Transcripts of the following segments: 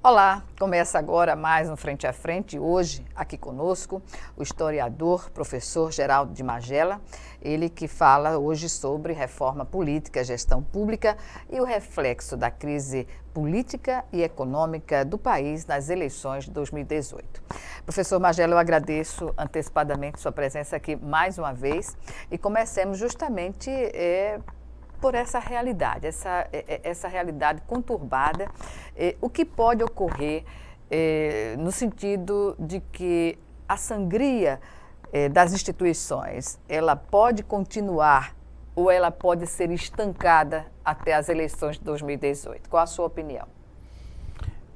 Olá, começa agora mais um Frente a Frente. Hoje, aqui conosco, o historiador, professor Geraldo de Magela, ele que fala hoje sobre reforma política, gestão pública e o reflexo da crise política e econômica do país nas eleições de 2018. Professor Magela, eu agradeço antecipadamente sua presença aqui mais uma vez e comecemos justamente por essa realidade, essa realidade conturbada, o que pode ocorrer no sentido de que a sangria das instituições, ela pode continuar ou ela pode ser estancada até as eleições de 2018? Qual a sua opinião?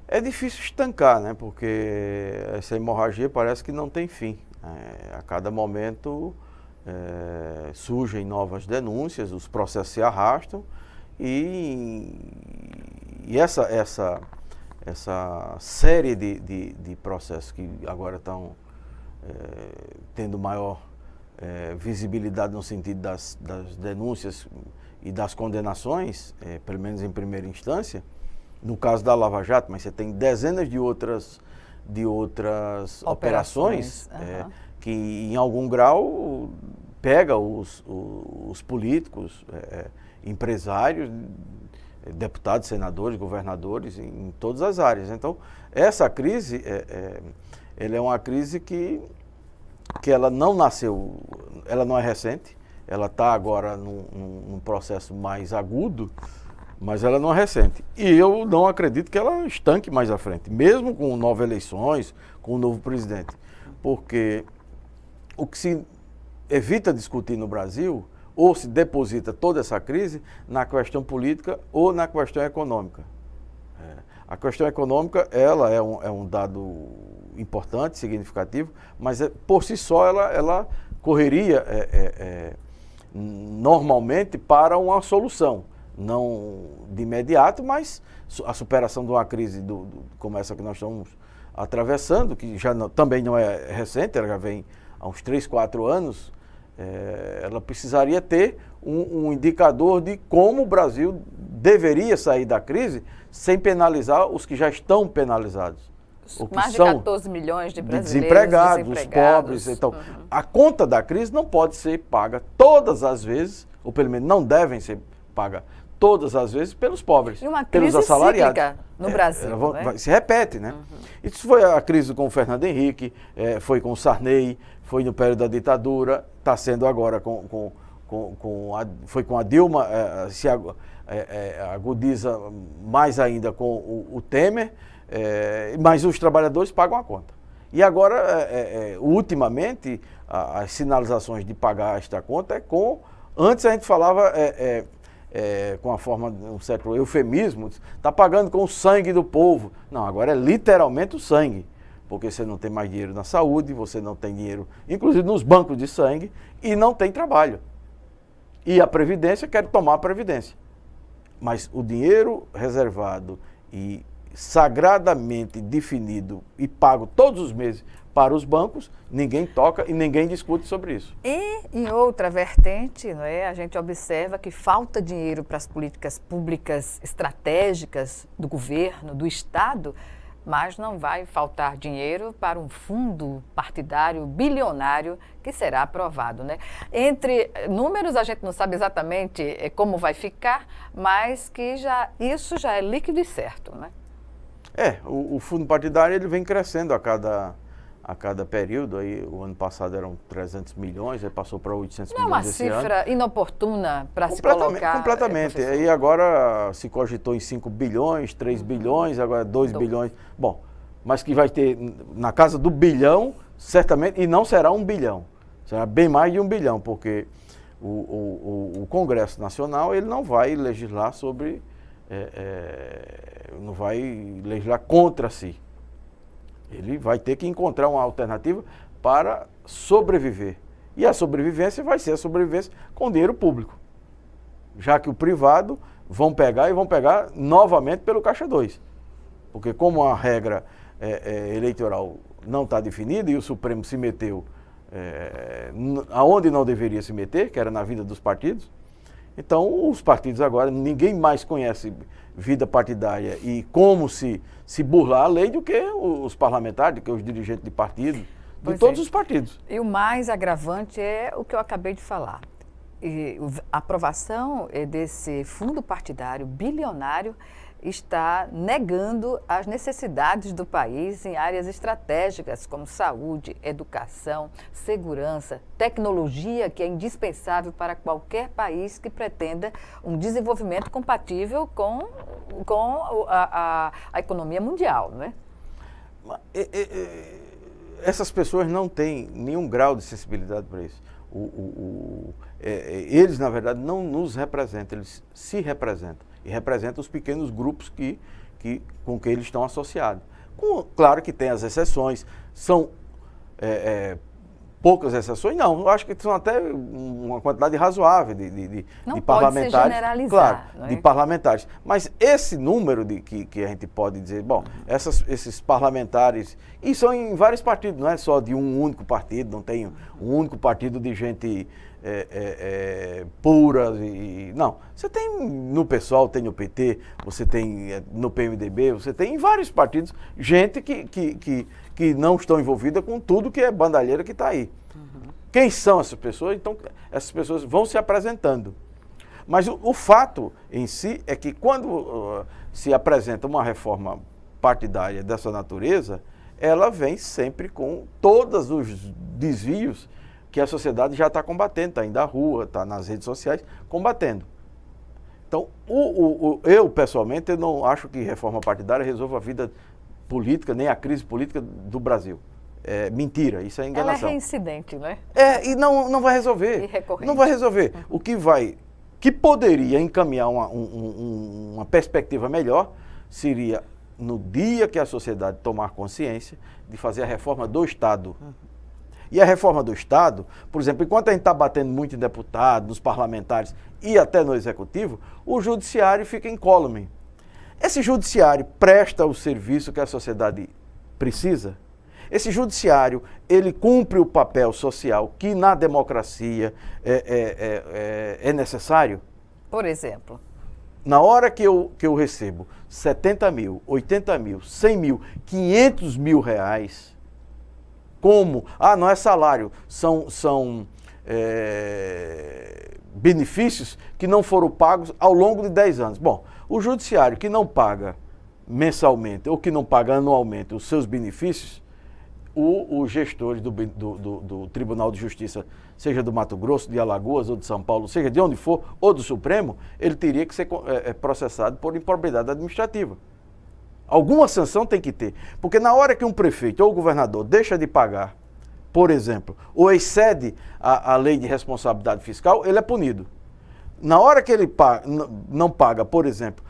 É difícil estancar, né? Porque essa hemorragia parece que não tem fim. A cada momento surgem novas denúncias, os processos se arrastam e essa série de processos que agora estão tendo maior visibilidade no sentido das denúncias e das condenações, pelo menos em primeira instância, no caso da Lava Jato, mas você tem dezenas de outras operações que em algum grau pega os políticos, empresários, deputados, senadores, governadores, em todas as áreas. Então, essa crise, ela é uma crise que ela não nasceu, ela não é recente, ela está agora num processo mais agudo, mas ela não é recente. E eu não acredito que ela estanque mais à frente, mesmo com novas eleições, com um novo presidente. Porque o que se evita discutir no Brasil, ou se deposita toda essa crise na questão política ou na questão econômica. A questão econômica, ela é um dado importante, significativo, mas por si só ela correria normalmente para uma solução. Não de imediato, mas a superação de uma crise como essa que nós estamos atravessando, que também não é recente, ela já vem há uns 3, 4 anos, ela precisaria ter um indicador de como o Brasil deveria sair da crise sem penalizar os que já estão penalizados. Mais de 14 milhões de brasileiros desempregados, os pobres. Então, a conta da crise não pode ser paga todas as vezes, ou pelo menos não devem ser pagas todas as vezes pelos pobres, e uma pelos crise assalariados. Cíclica no Brasil. Se repete, né? Isso foi a crise com o Fernando Henrique, foi com o Sarney, foi no período da ditadura, está sendo agora foi com a Dilma, se agudiza mais ainda com o Temer, mas os trabalhadores pagam a conta. E agora, ultimamente, as sinalizações de pagar esta conta antes a gente falava com a forma, um certo eufemismo, está pagando com o sangue do povo. Não, agora é literalmente o sangue, porque você não tem mais dinheiro na saúde, você não tem dinheiro, inclusive nos bancos de sangue, e não tem trabalho. E a Previdência quer tomar a Previdência. Mas o dinheiro reservado e sagradamente definido e pago todos os meses para os bancos, ninguém toca e ninguém discute sobre isso. E, em outra vertente, a gente observa que falta dinheiro para as políticas públicas estratégicas do governo, do Estado, mas não vai faltar dinheiro para um fundo partidário bilionário que será aprovado. Entre números, a gente não sabe exatamente como vai ficar, mas que isso já é líquido e certo. O fundo partidário ele vem crescendo a cada período. Aí, o ano passado eram 300 milhões, aí passou para 800 milhões esse ano. É uma cifra inoportuna para se colocar. Completamente. E agora se cogitou em 5 bilhões, 3 bilhões, agora 2 bilhões. Bom, mas que vai ter na casa do bilhão, certamente, e não será 1 bilhão. Será bem mais de 1 bilhão, porque o Congresso Nacional ele não vai legislar sobre... não vai legislar contra si. Ele vai ter que encontrar uma alternativa para sobreviver. E a sobrevivência vai ser a sobrevivência com dinheiro público. Já que o privado vão pegar novamente pelo Caixa 2. Porque como a regra eleitoral não está definida e o Supremo se meteu aonde não deveria se meter, que era na vida dos partidos, Então, os partidos agora, ninguém mais conhece vida partidária e como se burlar a lei do que os parlamentares, do que os dirigentes de partido, de todos os partidos. E o mais agravante é o que eu acabei de falar. A aprovação desse fundo partidário bilionário está negando as necessidades do país em áreas estratégicas como saúde, educação, segurança, tecnologia, que é indispensável para qualquer país que pretenda um desenvolvimento compatível com a economia mundial, não é? Essas pessoas não têm nenhum grau de sensibilidade para isso. Eles, na verdade, não nos representam, eles se representam. E representam os pequenos grupos com que eles estão associados. Claro que tem as exceções, são poucas exceções, não, eu acho que são até uma quantidade razoável de não parlamentares. Pode se generalizar, claro, não é? de parlamentares. Mas esse número que a gente pode dizer, bom, esses parlamentares, e são em vários partidos, não é só de um único partido, não tem um único partido de gente pura, não. Você tem no PSOL, tem no PT, você tem no PMDB, você tem em vários partidos gente que não estão envolvida com tudo que é bandalheira que está aí. Quem são essas pessoas? Então, essas pessoas vão se apresentando. Mas o fato em si é que quando se apresenta uma reforma partidária dessa natureza, ela vem sempre com todos os desvios que a sociedade já está combatendo, está indo à rua, está nas redes sociais, combatendo. Então, eu, pessoalmente, eu não acho que reforma partidária resolva a vida política, nem a crise política do Brasil. É mentira, isso é enganação. Ela é reincidente, não é? E não vai resolver. E recorrente. Não vai resolver. O que poderia encaminhar uma perspectiva melhor seria, no dia que a sociedade tomar consciência, de fazer a reforma do Estado. E a reforma do Estado, por exemplo, enquanto a gente está batendo muito em deputados, nos parlamentares e até no Executivo, o Judiciário fica incólume. Esse Judiciário presta o serviço que a sociedade precisa? Esse Judiciário, ele cumpre o papel social que na democracia é necessário? Por exemplo? Na hora que eu recebo 70 mil, 80 mil, 100 mil, 500 mil reais, como? Não é salário, são benefícios que não foram pagos ao longo de 10 anos. Bom, o Judiciário que não paga mensalmente ou que não paga anualmente os seus benefícios, os gestores do Tribunal de Justiça, seja do Mato Grosso, de Alagoas ou de São Paulo, seja de onde for, ou do Supremo, ele teria que ser processado por improbidade administrativa. Alguma sanção tem que ter, porque na hora que um prefeito ou governador deixa de pagar, por exemplo, ou excede a lei de responsabilidade fiscal, ele é punido. Na hora que ele não paga, por exemplo,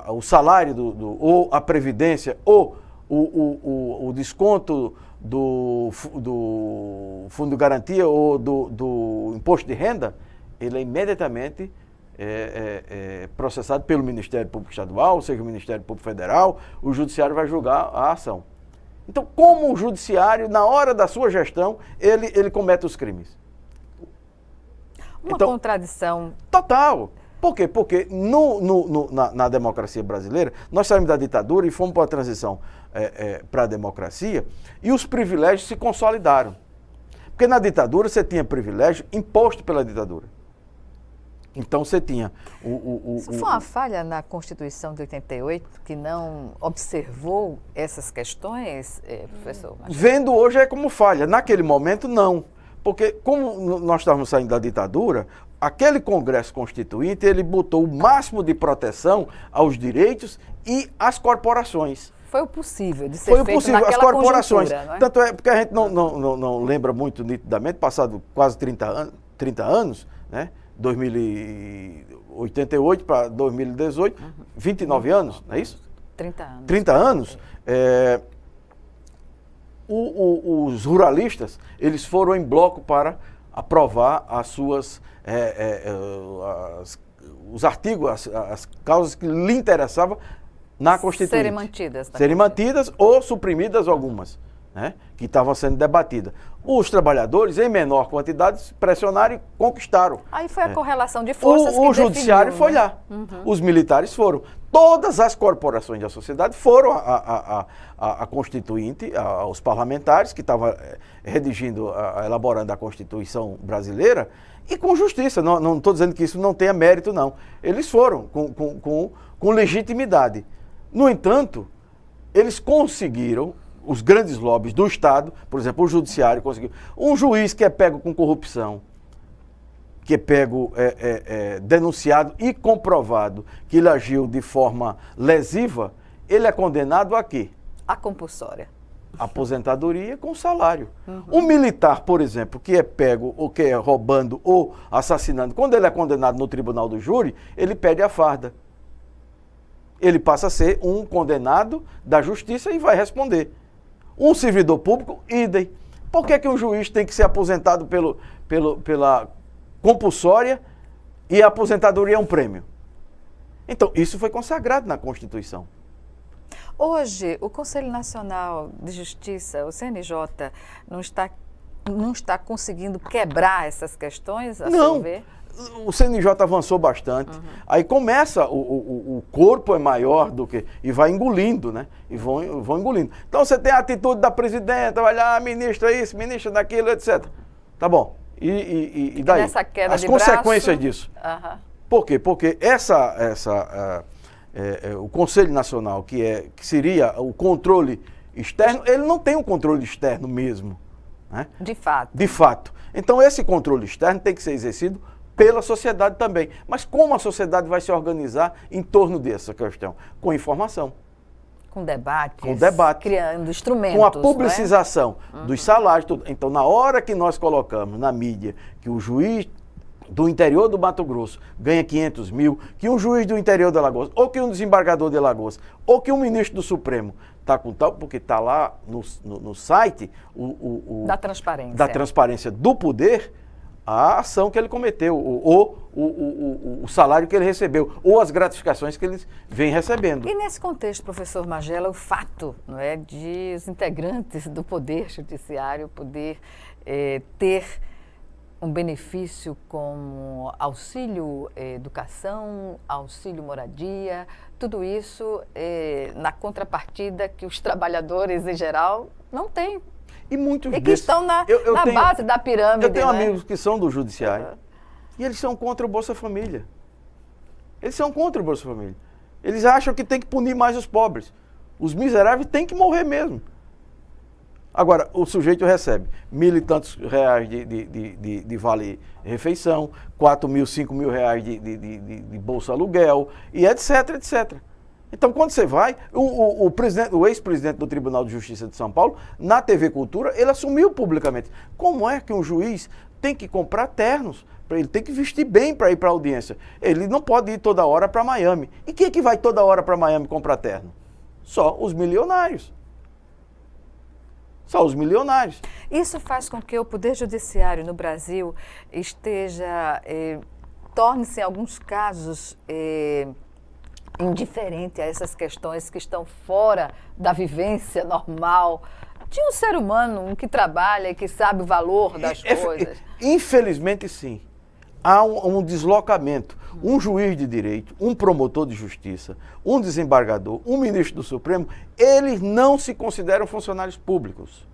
o salário ou a previdência, ou o desconto do Fundo de Garantia ou do Imposto de Renda, ele é imediatamente processado pelo Ministério Público Estadual, ou seja, o Ministério Público Federal, o Judiciário vai julgar a ação. Então, como o Judiciário, na hora da sua gestão, ele comete os crimes? Uma contradição. Total. Por quê? Porque na democracia brasileira, nós saímos da ditadura e fomos para a transição para a democracia, e os privilégios se consolidaram. Porque na ditadura você tinha privilégio imposto pela ditadura. Então você tinha Isso foi uma falha na Constituição de 88, que não observou essas questões, professor? Vendo hoje é como falha. Naquele momento, não. Porque como nós estávamos saindo da ditadura, aquele Congresso Constituinte, ele botou o máximo de proteção aos direitos e às corporações. Foi o possível de ser feito feito naquela as corporações. Não é? Tanto é porque a gente não lembra muito nitidamente, passado quase 30 anos, né? 2088 para 2018, 29 anos, não é isso? 30 anos. 30 anos. Os ruralistas, eles foram em bloco para aprovar as suas, os artigos, as causas que lhe interessavam na Constituinte. Serem mantidas. Serem mantidas ou suprimidas algumas. né, que estava sendo debatida. Os trabalhadores, em menor quantidade, pressionaram e conquistaram. Aí foi a correlação de forças que O judiciário definiu, foi né? lá, os militares foram. Todas as corporações da sociedade foram a Constituinte, os parlamentares que estavam redigindo, elaborando a Constituição brasileira, e com justiça. Não estou dizendo que isso não tenha mérito, não. Eles foram com legitimidade. No entanto, eles conseguiram, os grandes lobbies do Estado, por exemplo, o judiciário conseguiu. Um juiz que é pego com corrupção, que é pego, denunciado e comprovado que ele agiu de forma lesiva, ele é condenado a quê? A compulsória. Aposentadoria com salário. Um militar, por exemplo, que é pego ou que é roubando ou assassinando, quando ele é condenado no tribunal do júri, ele perde a farda. Ele passa a ser um condenado da justiça e vai responder. Um servidor público, idem. Por que um juiz tem que ser aposentado pela compulsória e a aposentadoria é um prêmio? Então, isso foi consagrado na Constituição. Hoje, o Conselho Nacional de Justiça, o CNJ, não está conseguindo quebrar essas questões, a seu ver? O CNJ avançou bastante, aí começa, o corpo é maior do que, e vai engolindo, né? E vão engolindo. Então você tem a atitude da presidenta, vai lá, ministra isso, ministra daquilo, etc. Tá bom. E daí? Nessa queda as de consequências braço, disso. Por quê? Porque o Conselho Nacional, que seria o controle externo, ele não tem um controle externo mesmo. Né? De fato. De fato. Então esse controle externo tem que ser exercido pela sociedade também. Mas como a sociedade vai se organizar em torno dessa questão? Com informação. Com debates. Com debate. Criando instrumentos. Com a publicização dos salários. Tudo. Então, na hora que nós colocamos na mídia que o juiz do interior do Mato Grosso ganha 500 mil, que um juiz do interior de Alagoas, ou que um desembargador de Alagoas, ou que um ministro do Supremo está com tal, porque está lá no site da transparência do poder, a ação que ele cometeu, o salário que ele recebeu, ou as gratificações que eles vêm recebendo. E nesse contexto, professor Magela, o fato, não é, de os integrantes do Poder Judiciário poder ter um benefício como auxílio educação, auxílio moradia, tudo isso na contrapartida que os trabalhadores em geral não têm. E muitos que estão na base da pirâmide. Eu tenho amigos que são do judiciário e eles são contra o Bolsa Família. Eles são contra o Bolsa Família. Eles acham que tem que punir mais os pobres. Os miseráveis têm que morrer mesmo. Agora, o sujeito recebe R$ 1.000 e tantos de vale-refeição, 4 mil, 5 mil reais de bolsa aluguel, e etc, etc. Então, quando você vai, o ex-presidente do Tribunal de Justiça de São Paulo, na TV Cultura, ele assumiu publicamente. Como é que um juiz tem que comprar ternos? Ele tem que vestir bem para ir para a audiência. Ele não pode ir toda hora para Miami. E quem é que vai toda hora para Miami comprar terno? Só os milionários. Só os milionários. Isso faz com que o Poder Judiciário no Brasil torne-se, em alguns casos, indiferente a essas questões que estão fora da vivência normal de um ser humano que trabalha e que sabe o valor das coisas. Infelizmente, sim. Há um deslocamento. Um juiz de direito, um promotor de justiça, um desembargador, um ministro do Supremo, eles não se consideram funcionários públicos,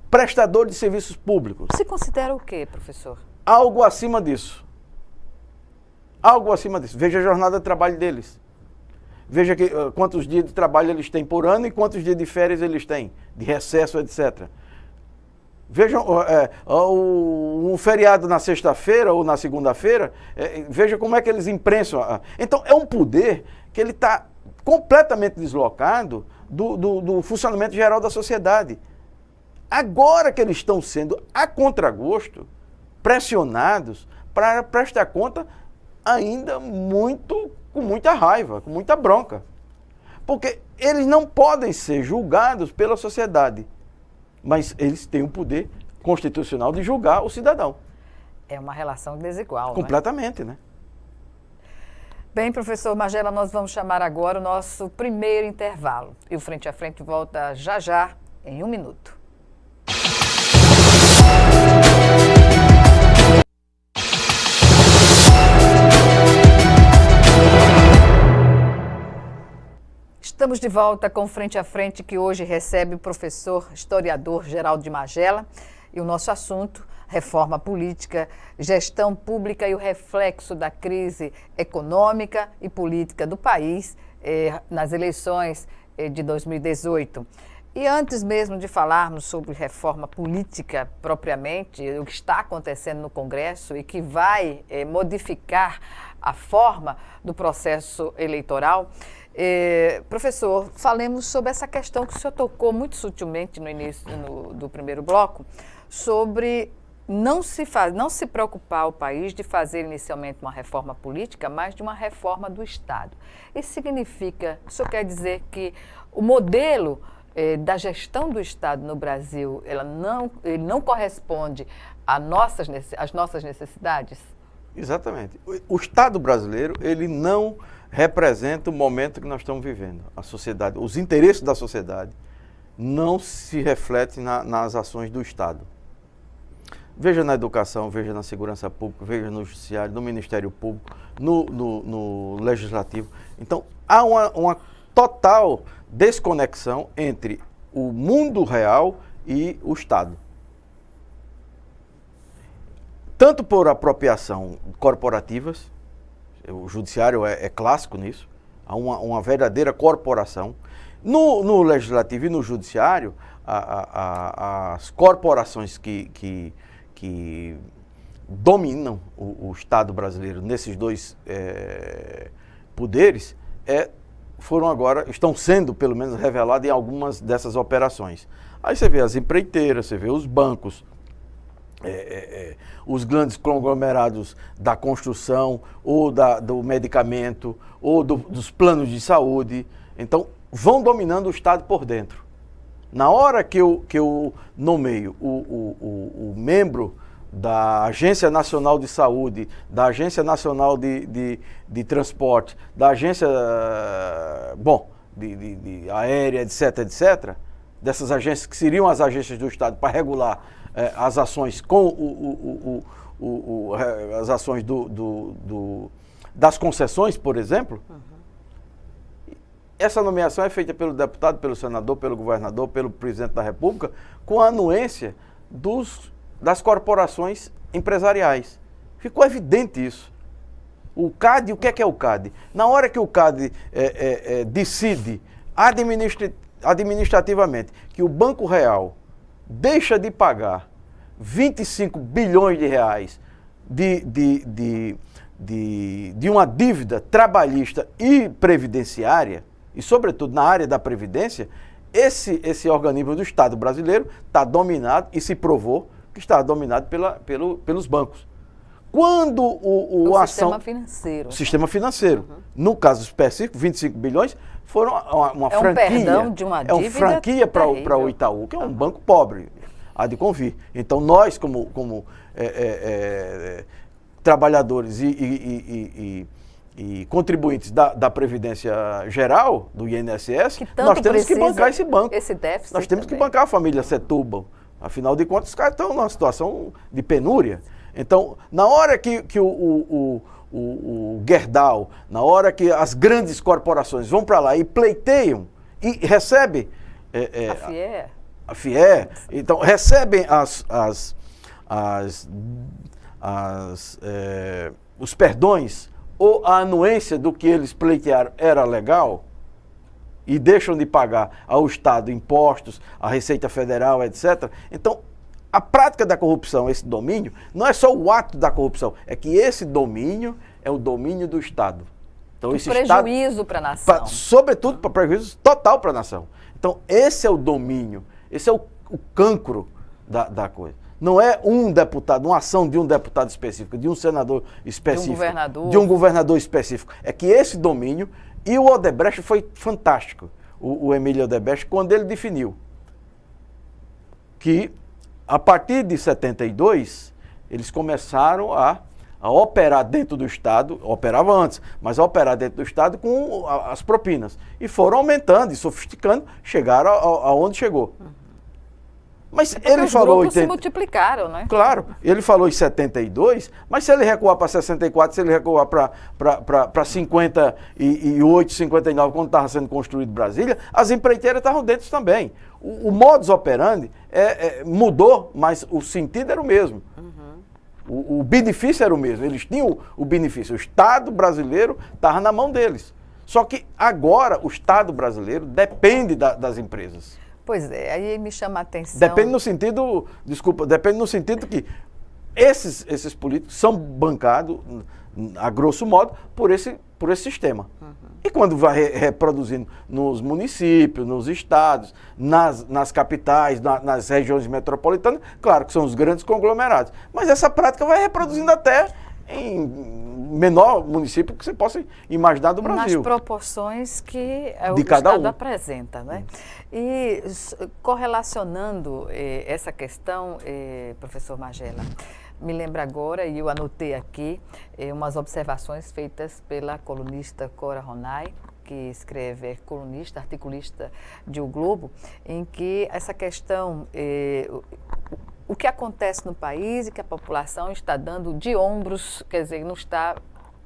prestadores de serviços públicos. Se considera o quê, professor? Algo acima disso. Algo acima disso. Veja a jornada de trabalho deles. Veja quantos dias de trabalho eles têm por ano e quantos dias de férias eles têm, de recesso, etc. Vejam um feriado na sexta-feira ou na segunda-feira, veja como é que eles imprensam. Então, é um poder que ele está completamente deslocado do funcionamento geral da sociedade. Agora que eles estão sendo, a contragosto, pressionados para prestar conta ainda com muita raiva, com muita bronca. Porque eles não podem ser julgados pela sociedade, mas eles têm o poder constitucional de julgar o cidadão. É uma relação desigual, completamente, né? Bem, professor Magela, nós vamos chamar agora o nosso primeiro intervalo. E o Frente a Frente volta já já, em 1 minuto. Estamos de volta com Frente a Frente, que hoje recebe o professor historiador Geraldo de Magela. E o nosso assunto, reforma política, gestão pública e o reflexo da crise econômica e política do país nas eleições de 2018. E antes mesmo de falarmos sobre reforma política propriamente, o que está acontecendo no Congresso e que vai modificar a forma do processo eleitoral, professor, falemos sobre essa questão que o senhor tocou muito sutilmente no início do primeiro bloco, sobre não se preocupar o país de fazer inicialmente uma reforma política, mas de uma reforma do Estado. Isso significa, o senhor quer dizer que o modelo da gestão do Estado no Brasil, ele não corresponde às nossas necessidades? Exatamente. O Estado brasileiro, ele não representa o momento que nós estamos vivendo. A sociedade, os interesses da sociedade não se refletem nas ações do Estado. Veja na educação, veja na segurança pública, veja no judiciário, no Ministério Público, no Legislativo. Então, há uma total desconexão entre o mundo real e o Estado. Tanto por apropriação corporativas, o judiciário é clássico nisso, há uma verdadeira corporação. No legislativo e no judiciário, as corporações que dominam o Estado brasileiro nesses dois poderes estão sendo, pelo menos, reveladas em algumas dessas operações. Aí você vê as empreiteiras, você vê os bancos, os grandes conglomerados da construção, ou do medicamento, ou dos planos de saúde. Então, vão dominando o Estado por dentro. Na hora que eu nomeio o membro da Agência Nacional de Saúde, da Agência Nacional de Transporte, da Agência de aérea, etc., dessas agências que seriam as agências do Estado para regular as ações com as ações das concessões, por exemplo. Essa nomeação é feita pelo deputado, pelo senador, pelo governador, pelo presidente da República, com a anuência das corporações empresariais. Ficou evidente isso. O CAD, o que é o CAD? Na hora que o CAD decide administrativamente que o Banco Real deixa de pagar 25 bilhões de reais de uma dívida trabalhista e previdenciária, e sobretudo na área da Previdência, esse organismo do Estado brasileiro está dominado, e se provou que está dominado pelos bancos. Quando o sistema financeiro. O sistema financeiro. No caso específico, 25 bilhões foram uma franquia. Perdão de uma dívida. É uma franquia para o Itaú, que é um banco pobre, há de convir. Então, nós, como trabalhadores e contribuintes da Previdência Geral, do INSS, nós temos que bancar esse banco. Esse déficit nós temos também. que bancar a família Setúbal. Afinal de contas, os caras estão numa situação de penúria. Então, na hora que o Gerdau, na hora que as grandes corporações vão para lá e pleiteiam e recebem... A FIE. Então, recebem os perdões ou a anuência do que eles pleitearam era legal, e deixam de pagar ao Estado impostos, à Receita Federal, etc. Então, a prática da corrupção, esse domínio, não é só o ato da corrupção, é que esse domínio é o domínio do Estado. Então, esse prejuízo para a nação. Sobretudo para prejuízo total para a nação. Então, esse é o domínio, esse é o cancro da coisa. Não é um deputado, uma ação de um deputado específico, de um senador específico, de um governador específico. É que esse domínio, e o Odebrecht foi fantástico, o Emílio Odebrecht, quando ele definiu que, a partir de 72, eles começaram a operar dentro do Estado, operava antes, mas a operar dentro do Estado com as propinas. E foram aumentando e sofisticando, chegaram aonde chegou. Mas porque ele os falou grupos se multiplicaram, né? Claro, ele falou em 72, mas se ele recuar para 64, se ele recuar para 58, 59, quando estava sendo construído Brasília, as empreiteiras estavam dentro também. O modus operandi mudou, mas o sentido era o mesmo. O benefício era o mesmo, eles tinham o benefício. O Estado brasileiro estava na mão deles. Só que agora o Estado brasileiro depende das empresas. Pois é, aí me chama a atenção. Depende no sentido, depende no sentido que esses políticos são bancados, a grosso modo, por esse sistema. E quando vai reproduzindo nos municípios, nos estados, nas capitais, nas regiões metropolitanas, claro que são os grandes conglomerados. Mas essa prática vai reproduzindo até em menor município que você possa imaginar do Brasil. Nas proporções que o cada Estado um apresenta, né? E correlacionando essa questão, professor Magela, me lembra agora, e eu anotei aqui, umas observações feitas pela colunista Cora Ronay, que escreve, é colunista, articulista de O Globo, em que essa questão, o que acontece no país e que a população está dando de ombros, quer dizer, não está,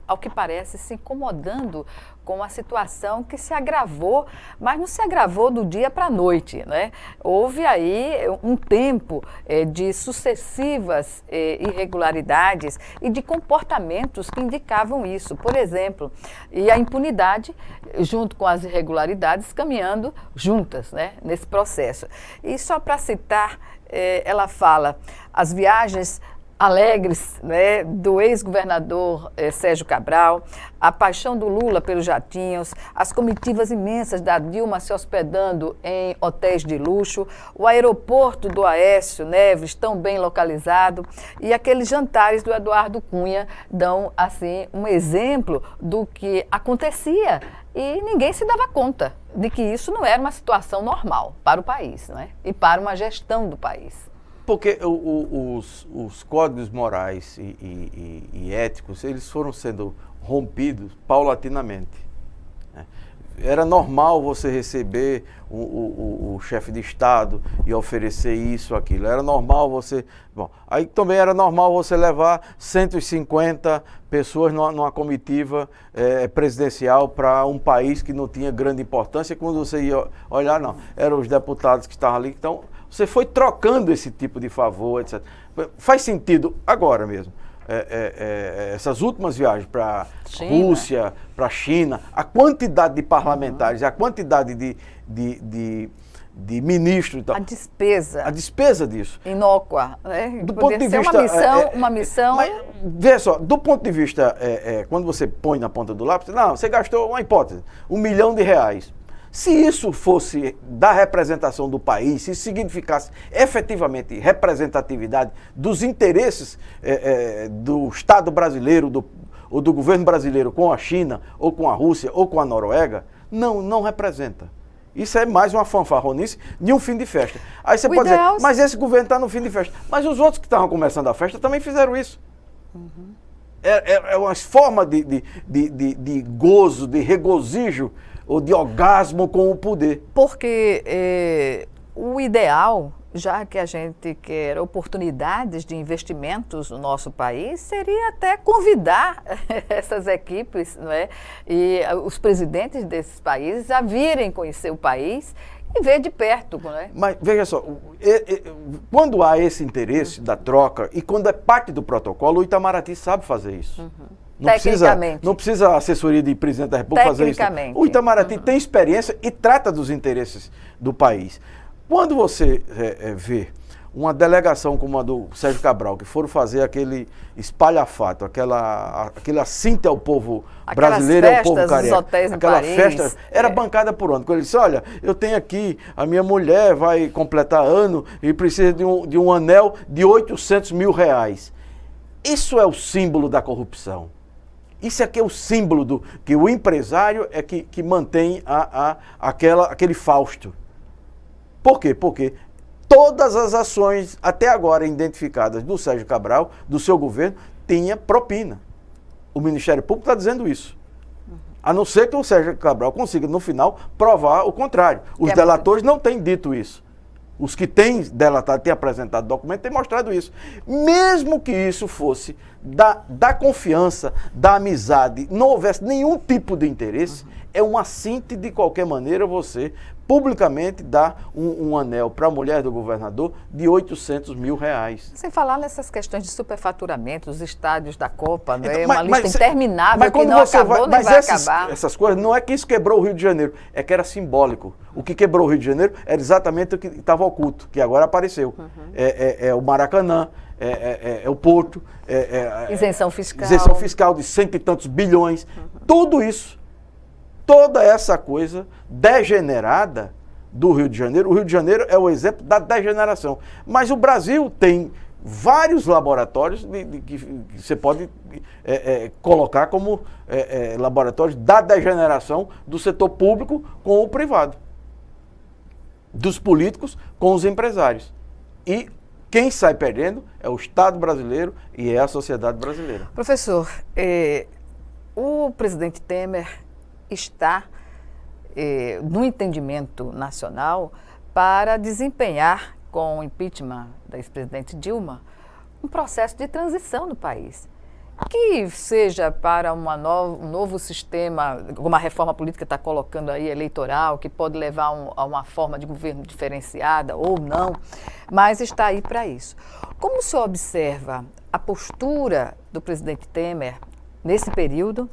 ao que parece, se incomodando com a situação que se agravou, mas não se agravou do dia para a noite, né? Houve aí um tempo de sucessivas irregularidades e de comportamentos que indicavam isso. Por exemplo, e a impunidade, junto com as irregularidades, caminhando juntas, né, nesse processo. E só para citar, ela fala, as viagens alegres, né, do ex-governador Sérgio Cabral, a paixão do Lula pelos jatinhos, as comitivas imensas da Dilma se hospedando em hotéis de luxo, o aeroporto do Aécio Neves tão bem localizado e aqueles jantares do Eduardo Cunha dão, assim, um exemplo do que acontecia e ninguém se dava conta de que isso não era uma situação normal para o país, né, e para uma gestão do país. Porque os códigos morais e éticos, eles foram sendo rompidos paulatinamente. Né? Era normal você receber o chefe de Estado e oferecer isso, aquilo. Era normal você... Bom, aí também era normal você levar 150 pessoas numa comitiva presidencial para um país que não tinha grande importância. Quando você ia olhar, não, eram os deputados que estavam ali, então... Você foi trocando esse tipo de favor, etc. Faz sentido agora mesmo. Essas últimas viagens para a Rússia, para a China, a quantidade de parlamentares, a quantidade de ministros... A despesa disso. Inócua. Né? Do ponto de vista... Uma missão... Mas, veja só, do ponto de vista, quando você põe na ponta do lápis, não, você gastou, uma hipótese, R$1 milhão. Se isso fosse da representação do país, se significasse efetivamente representatividade dos interesses do Estado brasileiro ou do governo brasileiro com a China, ou com a Rússia, ou com a Noruega, não representa. Isso é mais uma fanfarronice de um fim de festa. Aí você pode dizer, mas esse governo está no fim de festa. Mas os outros que estavam começando a festa também fizeram isso. É uma forma de gozo, de regozijo, ou de orgasmo com o poder. Porque o ideal, já que a gente quer oportunidades de investimentos no nosso país, seria até convidar essas equipes, não é? E os presidentes desses países a virem conhecer o país e ver de perto. Não é? Mas veja só, quando há esse interesse da troca e quando é parte do protocolo, o Itamaraty sabe fazer isso. Não precisa a assessoria de presidente da República fazer isso. O Itamaraty tem experiência e trata dos interesses do país. Quando você vê uma delegação como a do Sérgio Cabral, que foram fazer aquele espalhafato, aquele assinte ao povo brasileiro e ao povo carioca, aquela festa, era bancada por onde? Quando ele disse, olha, eu tenho aqui, a minha mulher vai completar ano e precisa de um anel de R$800 mil. Isso é o símbolo da corrupção. Isso aqui é o símbolo que o empresário é que mantém aquele Fausto. Por quê? Porque todas as ações até agora identificadas do Sérgio Cabral, do seu governo, tinha propina. O Ministério Público está dizendo isso. A não ser que o Sérgio Cabral consiga, no final, provar o contrário. Os delatores não têm dito isso. Os que têm delatado, têm apresentado documento, têm mostrado isso. Mesmo que isso fosse da confiança, da amizade, não houvesse nenhum tipo de interesse, é um assinte de qualquer maneira você publicamente dar um anel para a mulher do governador de R$800 mil. Sem falar nessas questões de superfaturamento, os estádios da Copa, então, uma lista interminável mas que não acabou, nem vai acabar. Essas coisas, não é que isso quebrou o Rio de Janeiro, é que era simbólico. O que quebrou o Rio de Janeiro era exatamente o que estava oculto, que agora apareceu. É o Maracanã, é o Porto, isenção fiscal. Isenção fiscal de 100 e tantos bilhões. Tudo isso. Toda essa coisa degenerada do Rio de Janeiro. O Rio de Janeiro é o exemplo da degeneração. Mas o Brasil tem vários laboratórios que você pode colocar como laboratórios da degeneração do setor público com o privado, dos políticos com os empresários. E quem sai perdendo é o Estado brasileiro e é a sociedade brasileira. Professor, o presidente Temer está no entendimento nacional para desempenhar, com o impeachment da ex-presidente Dilma, um processo de transição no país. Que seja para um novo sistema, como a reforma política está colocando aí, eleitoral, que pode levar a uma forma de governo diferenciada ou não, mas está aí para isso. Como o senhor observa a postura do presidente Temer nesse período?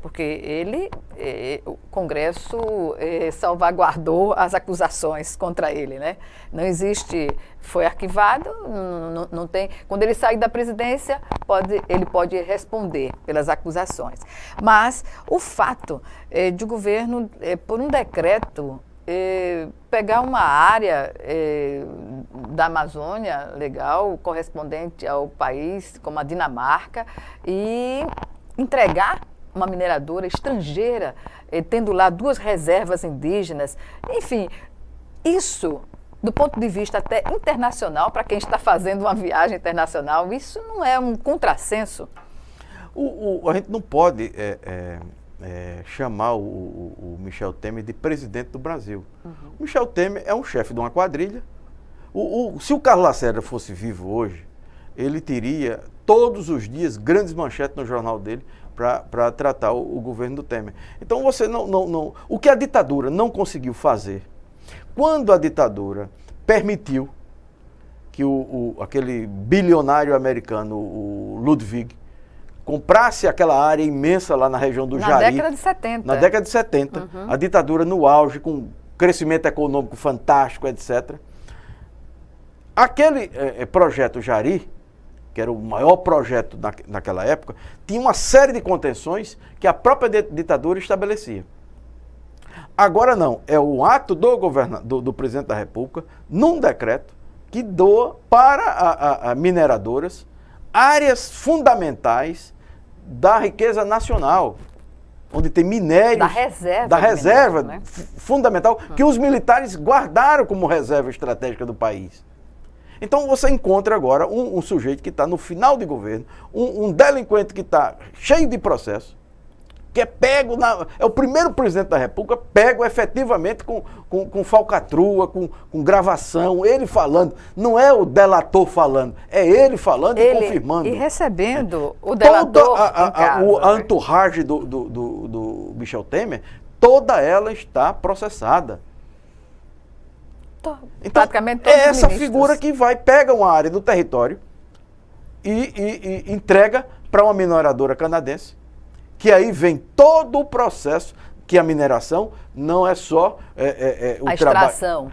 Porque o Congresso salvaguardou as acusações contra ele, né? Não existe, foi arquivado, não tem. Quando ele sair da presidência, ele pode responder pelas acusações. Mas o fato de o governo, por um decreto, pegar uma área da Amazônia legal, correspondente ao país, como a Dinamarca, e entregar uma mineradora estrangeira, tendo lá 2 reservas indígenas. Enfim, isso, do ponto de vista até internacional, para quem está fazendo uma viagem internacional, isso não é um contrassenso? A gente não pode chamar o Michel Temer de presidente do Brasil. O Michel Temer é um chefe de uma quadrilha. Se o Carlos Lacerda fosse vivo hoje, ele teria todos os dias grandes manchetes no jornal dele para tratar o governo do Temer. Então você não. O que a ditadura não conseguiu fazer, quando a ditadura permitiu que aquele bilionário americano, o Ludwig, comprasse aquela área imensa lá na região do Jari. Na década de 70. Na década de 70. A ditadura no auge, com crescimento econômico fantástico, etc. Aquele projeto Jari, que era o maior projeto naquela época, tinha uma série de contenções que a própria ditadura estabelecia. Agora não, é o ato do presidente da República, num decreto, que doa para mineradoras áreas fundamentais da riqueza nacional, onde tem minérios... Da reserva né? Fundamental, que os militares guardaram como reserva estratégica do país. Então você encontra agora um sujeito que está no final de governo, um delinquente que está cheio de processo, que é pego, é o primeiro presidente da República pego efetivamente com falcatrua, com gravação, ele falando. Não é o delator falando, é ele falando e confirmando. E recebendo o delator em casa. A entourage do Michel Temer, toda ela está processada. Então, é essa figura que pega uma área do território e entrega para uma mineradora canadense, que aí vem todo o processo, que a mineração não é só o extração.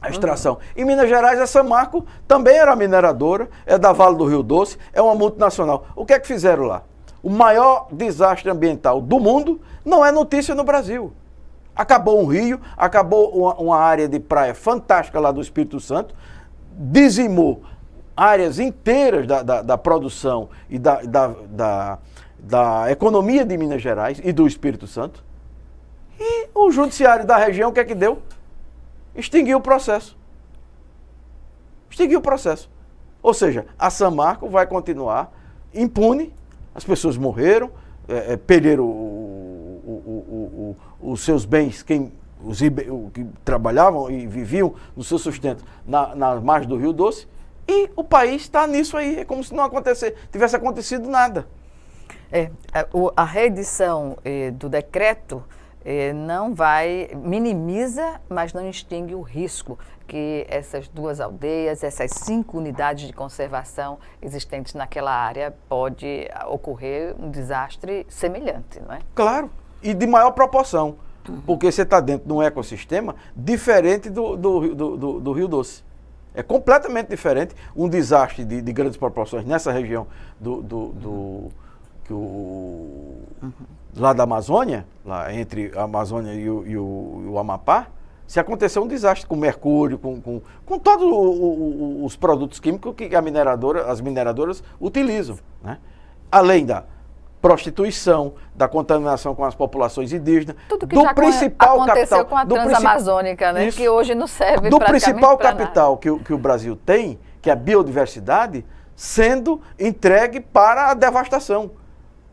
A extração. Em Minas Gerais, a Samarco também era mineradora, é da Vale do Rio Doce, é uma multinacional. O que é que fizeram lá? O maior desastre ambiental do mundo não é notícia no Brasil. Acabou um rio, acabou uma área de praia fantástica lá do Espírito Santo, dizimou áreas inteiras da produção e da economia de Minas Gerais e do Espírito Santo. E o judiciário da região, o que é que deu? Extinguiu o processo. Extinguiu o processo. Ou seja, a Samarco vai continuar impune, as pessoas morreram, perderam os seus bens, quem que trabalhavam e viviam no seu sustento na margem do Rio Doce, e o país está nisso aí, é como se não tivesse acontecido nada. A reedição do decreto não minimiza, mas não extingue o risco que essas 2 aldeias, essas 5 unidades de conservação existentes naquela área, pode ocorrer um desastre semelhante, não é? Claro, e de maior proporção, porque você está dentro de um ecossistema diferente do Rio Doce. É completamente diferente, um desastre de grandes proporções nessa região lá da Amazônia, lá entre a Amazônia e o Amapá, se acontecer um desastre com mercúrio, com todos os produtos químicos que as mineradoras utilizam, né? Além da prostituição, da contaminação com as populações indígenas, tudo que já aconteceu com a Transamazônica, né? Que hoje não serve do principal capital que o Brasil tem, que é a biodiversidade, sendo entregue para a devastação.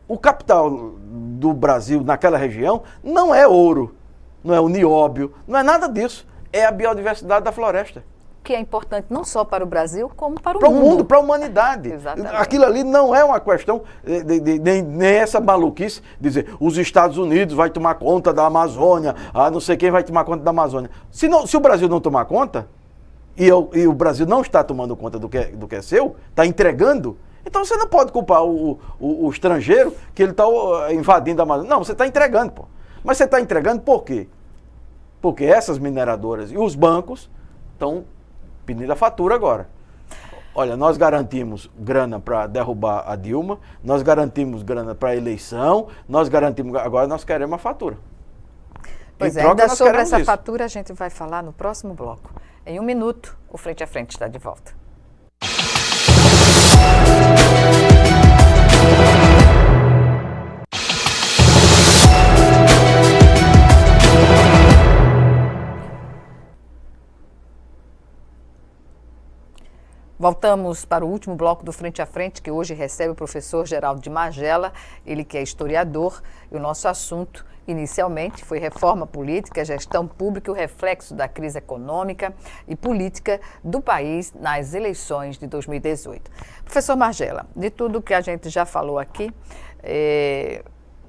O capital do Brasil naquela região não é ouro, não é o nióbio, não é nada disso. É a biodiversidade da floresta. Que é importante não só para o Brasil, como para o mundo. Para o mundo, para a humanidade. Exatamente. Aquilo ali não é uma questão, nem essa maluquice, dizer, os Estados Unidos vai tomar conta da Amazônia, não sei quem vai tomar conta da Amazônia. Se o Brasil não tomar conta, e o Brasil não está tomando conta do que é seu, está entregando, então você não pode culpar o estrangeiro que ele está invadindo a Amazônia. Não, você está entregando, pô. Mas você está entregando por quê? Porque essas mineradoras e os bancos estão pedindo a fatura agora. Olha, nós garantimos grana para derrubar a Dilma, nós garantimos grana para a eleição, agora nós queremos a fatura. Pois é, ainda sobre essa fatura a gente vai falar no próximo bloco. Em 1 minuto, o Frente a Frente está de volta. Voltamos para o último bloco do Frente a Frente, que hoje recebe o professor Geraldo de Magela, ele que é historiador, e o nosso assunto, inicialmente, foi reforma política, gestão pública e o reflexo da crise econômica e política do país nas eleições de 2018. Professor Magela, de tudo que a gente já falou aqui,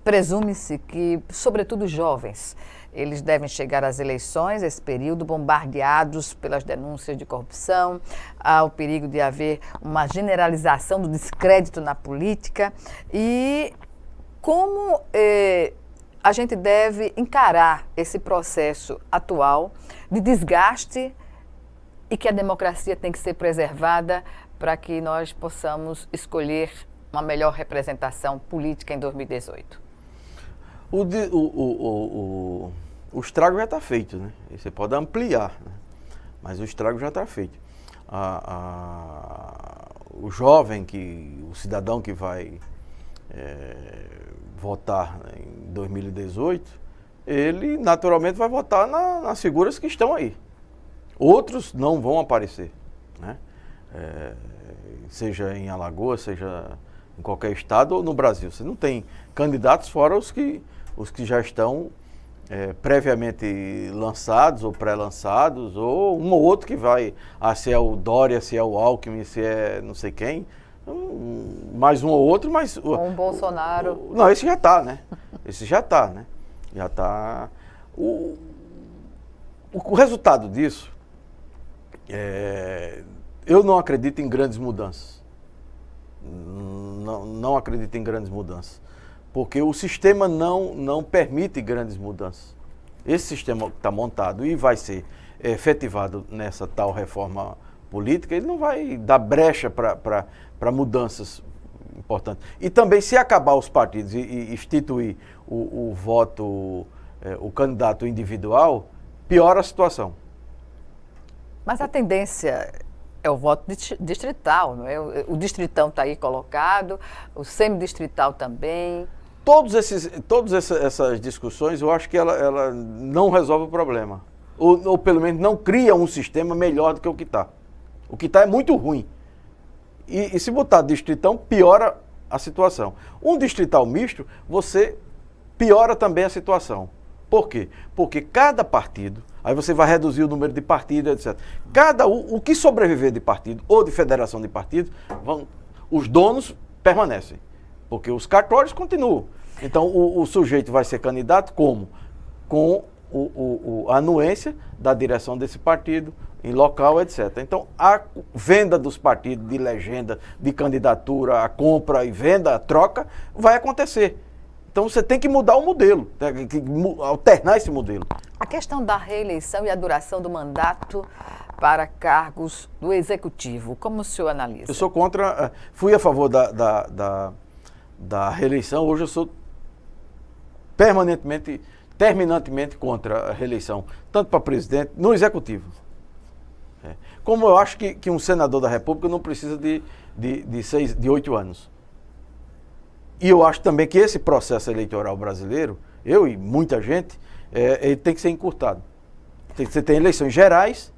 presume-se que, sobretudo os jovens, eles devem chegar às eleições, esse período, bombardeados pelas denúncias de corrupção, há o perigo de haver uma generalização do descrédito na política. E como a gente deve encarar esse processo atual de desgaste e que a democracia tem que ser preservada para que nós possamos escolher uma melhor representação política em 2018? O estrago já está feito, né? Você pode ampliar, né? Mas o estrago já está feito. O jovem, o cidadão que vai votar em 2018, ele naturalmente vai votar nas figuras que estão aí. Outros não vão aparecer, né? Seja em Alagoas, seja em qualquer estado ou no Brasil. Você não tem candidatos fora os que já estão previamente lançados ou pré-lançados, ou um ou outro que vai, se é o Dória, se é o Alckmin, se é não sei quem, mais um ou outro, mas... Um Bolsonaro... Não, esse já está, né? Esse já está, né? Já está... O resultado disso, eu não acredito em grandes mudanças. Não acredito em grandes mudanças. Porque o sistema não permite grandes mudanças. Esse sistema que está montado e vai ser efetivado nessa tal reforma política, ele não vai dar brecha para mudanças importantes. E também, se acabar os partidos e instituir o voto, o candidato individual, piora a situação. Mas a tendência é o voto distrital, não é? O distritão está aí colocado, o semidistrital também. Todas essas discussões, eu acho que ela não resolve o problema. Ou pelo menos não cria um sistema melhor do que o que está. O que está é muito ruim. E se botar distritão, piora a situação. Um distrital misto, você piora também a situação. Por quê? Porque cada partido, aí você vai reduzir o número de partidos, etc. O que sobreviver de partido ou de federação de partidos, os donos permanecem, porque os cartórios continuam. Então, o sujeito vai ser candidato como? Com a anuência da direção desse partido, em local, etc. Então, a venda dos partidos, de legenda, de candidatura, a compra e venda, a troca, vai acontecer. Então, você tem que mudar o modelo, tem que alternar esse modelo. A questão da reeleição e a duração do mandato para cargos do Executivo, como o senhor analisa? Eu sou contra, fui a favor da reeleição, hoje eu sou terminantemente contra a reeleição, tanto para presidente, no Executivo. Como eu acho que um senador da República não precisa de 8 anos. E eu acho também que esse processo eleitoral brasileiro, eu e muita gente, ele tem que ser encurtado. Você tem eleições gerais.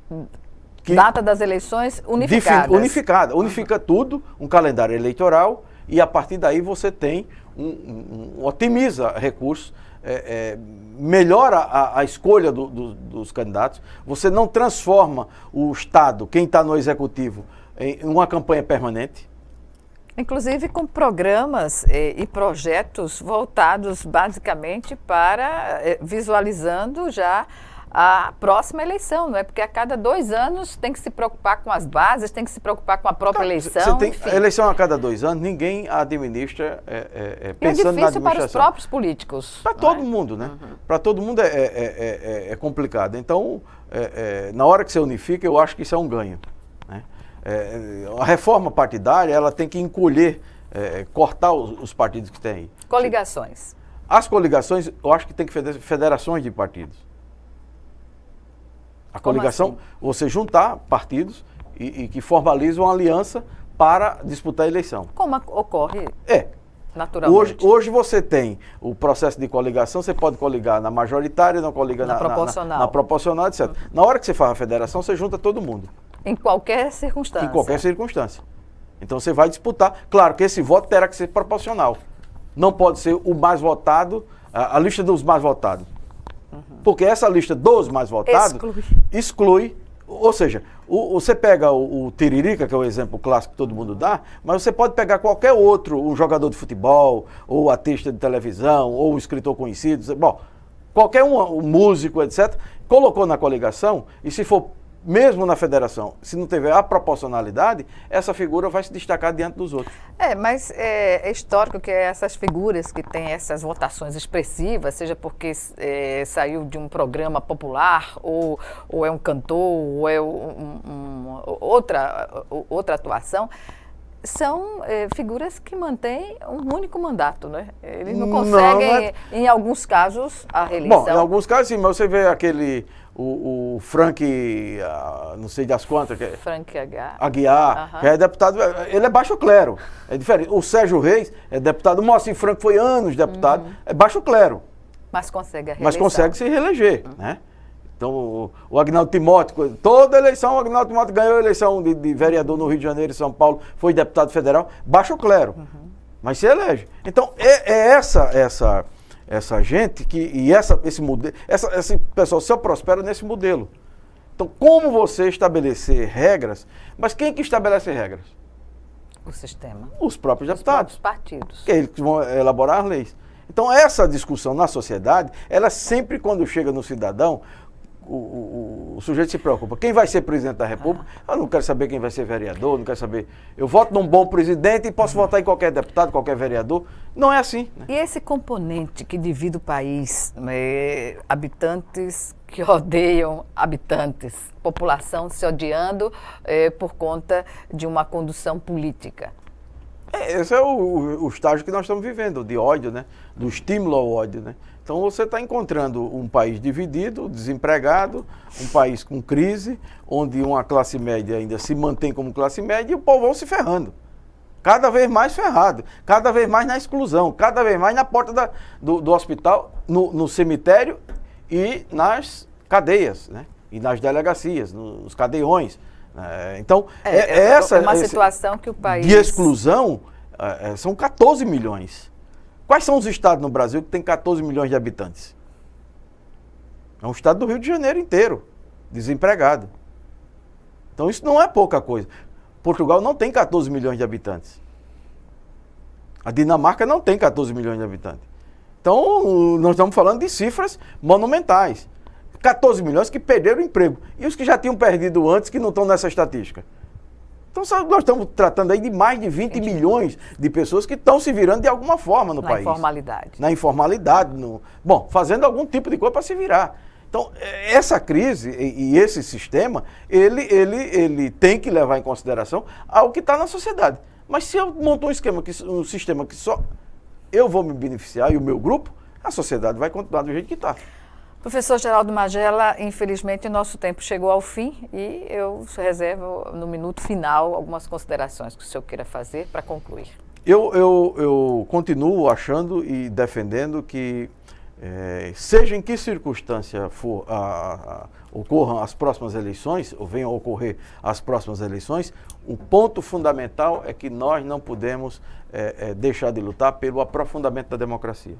Data das eleições unificadas. Unifica tudo, um calendário eleitoral, e a partir daí você tem, otimiza recursos, melhora a escolha dos candidatos, você não transforma o Estado, quem está no Executivo, em uma campanha permanente. Inclusive com programas e projetos voltados basicamente para visualizando já a próxima eleição, não é? Porque a cada 2 anos tem que se preocupar com as bases, tem que se preocupar com a própria eleição. Você tem a eleição a cada 2 anos, ninguém administra pensando na administração. É difícil para os próprios políticos. Para todo mundo, né? Para todo mundo é complicado. Então, na hora que você unifica, eu acho que isso é um ganho, né? A reforma partidária, ela tem que encolher, cortar os partidos que tem aí. Coligações. As coligações, eu acho que tem que federações de partidos. A coligação, assim? Você juntar partidos e que formalizam uma aliança para disputar a eleição. Como ocorre naturalmente. Hoje você tem o processo de coligação, você pode coligar na majoritária, não coliga na proporcional, etc. Na hora que você faz a federação, você junta todo mundo. Em qualquer circunstância. Em qualquer circunstância. Então você vai disputar. Claro que esse voto terá que ser proporcional. Não pode ser o mais votado, a lista dos mais votados. Porque essa lista dos mais votados exclui, ou seja, você pega o Tiririca, que é o exemplo clássico que todo mundo dá, mas você pode pegar qualquer outro, um jogador de futebol, ou artista de televisão, ou um escritor conhecido, bom, qualquer um músico, etc., colocou na coligação, e se for mesmo na federação, se não tiver a proporcionalidade, essa figura vai se destacar diante dos outros. Mas é histórico que essas figuras que têm essas votações expressivas, seja porque saiu de um programa popular, ou é um cantor, ou é outra atuação, são figuras que mantêm um único mandato, né? Eles não conseguem, em alguns casos, a reeleição. Bom, em alguns casos sim, mas você vê aquele... O Frank, não sei das quantas... Frank Aguiar, que é deputado, ele é baixo clero, é diferente. O Sérgio Reis é deputado, o Moacir Franco foi anos deputado, é baixo clero. Mas consegue a reeleição. Mas consegue se reeleger, né? Então, o Agnaldo Timóteo, toda eleição, o Agnaldo Timóteo ganhou a eleição de vereador no Rio de Janeiro e São Paulo, foi deputado federal, baixo clero, mas se elege. Então, essa gente esse pessoal só prospera nesse modelo. Então, como você estabelecer regras, mas quem que estabelece regras? O sistema. Os próprios deputados. Os próprios partidos. Que eles vão elaborar as leis. Então, essa discussão na sociedade, ela sempre, quando chega no cidadão, o sujeito se preocupa. Quem vai ser presidente da República? Eu não quero saber quem vai ser vereador, não quero saber. Eu voto num bom presidente e posso votar em qualquer deputado, qualquer vereador. Não é assim, né? E esse componente que divide o país, habitantes que odeiam habitantes, população se odiando por conta de uma condução política. Esse é o estágio que nós estamos vivendo, de ódio, né? Do estímulo ao ódio, né? Então você está encontrando um país dividido, desempregado, um país com crise, onde uma classe média ainda se mantém como classe média e o povão se ferrando. Cada vez mais ferrado, cada vez mais na exclusão, cada vez mais na porta do hospital, no cemitério e nas cadeias, né? E nas delegacias, nos cadeiões. Então, essa é uma situação que o país... De exclusão, são 14 milhões. Quais são os estados no Brasil que tem 14 milhões de habitantes? É um estado do Rio de Janeiro inteiro, desempregado. Então isso não é pouca coisa. Portugal não tem 14 milhões de habitantes. A Dinamarca não tem 14 milhões de habitantes. Então nós estamos falando de cifras monumentais. 14 milhões que perderam o emprego. E os que já tinham perdido antes, que não estão nessa estatística. Então nós estamos tratando aí de mais de 20 milhões de pessoas que estão se virando de alguma forma no país. Na informalidade. Na informalidade. Bom, fazendo algum tipo de coisa para se virar. Então, essa crise e esse sistema, ele tem que levar em consideração algo que está na sociedade. Mas se eu monto um sistema que só eu vou me beneficiar e o meu grupo, a sociedade vai continuar do jeito que está. Professor Geraldo Magela, infelizmente o nosso tempo chegou ao fim e eu reservo no minuto final algumas considerações que o senhor queira fazer para concluir. Eu continuo achando e defendendo que, seja em que circunstância for ocorram as próximas eleições, ou venham a ocorrer as próximas eleições, o ponto fundamental é que nós não podemos deixar de lutar pelo aprofundamento da democracia.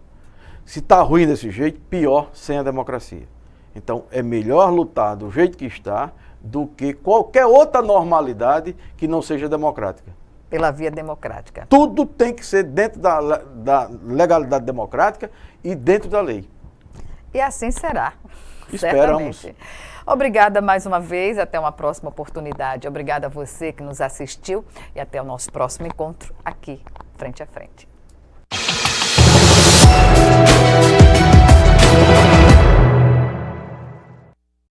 Se está ruim desse jeito, pior sem a democracia. Então, é melhor lutar do jeito que está do que qualquer outra normalidade que não seja democrática. Pela via democrática. Tudo tem que ser dentro da legalidade democrática e dentro da lei. E assim será. Esperamos. Certamente. Obrigada mais uma vez, até uma próxima oportunidade. Obrigada a você que nos assistiu e até o nosso próximo encontro aqui, frente a frente.